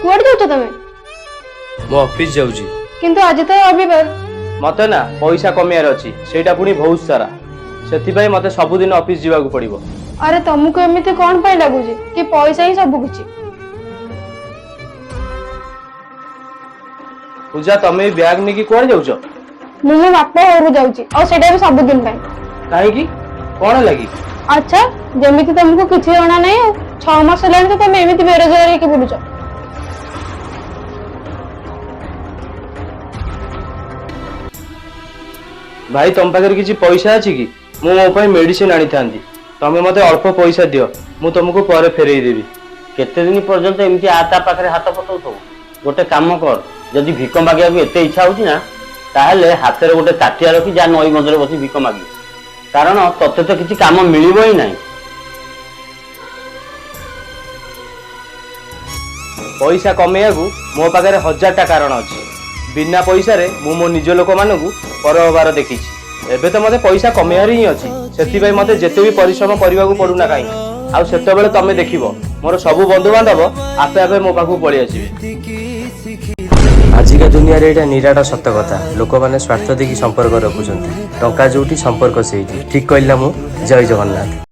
कुआडे जाउछ तमे? मो ऑफिस जाउची। किंतु आज तो रविवार। मते ना पैसा कमियार अछि सेटा पुनी बहुत सारा सेति भाई मते सब दिन ऑफिस जीवा को पड़िबो। अरे तुमको एमिति कोन पई लागुची कि पैसा ही सब कुछ? पूजा तमे बैग नेकी कोन जाउछ? मु मो बापा घर जाउची और सेटा भी सब दिन पई। काहे की कोन लागी? अच्छा जेमिति तुमको किछि जणा नै 6 मास लाइन तो तुम एमिति बेरोजगार हे के बुलुछ। भाई तुम पाखरे किछि पैसा अछि की? मु मो पई मेडिसिन आनी थांदी। तमे मते अल्प पैसा दियो मु तुमको पर फेरई देबी। केते दिन पर्यंत एमती आता पाखरे हाथ पटौथौ? गोटे काम कर, जदि भिक मागिया एते इच्छा होची ना ताहले हाथरे गोटे ताटिया रखी जा नई मझरे बसी भिक मागी, कारण तते तो किछि काम मिलिबो ही नाही। पैसा कमेया को मो पाखरे 1000 टा कारण अछि। बिना पैसा रे मु मो निज लोक मानकु परबार देखिछि। एबे तो मते पैसा कमेयार ही अछि सेति भाई मते जेते भी परिश्रम करबा को पडुना काई। आ सेते बेले तमे देखिबो मोर सब बंधु बांधव आपे आपे मो पाखु पळि आसीबे। आजिका दुनिया रे एटा निराट सत्य कथा। लोक माने स्वार्थ देखि संपर्क रखुछंती। टंका जोटी संपर्क सेठी। ठीक कहला मु। जय जगन्नाथ।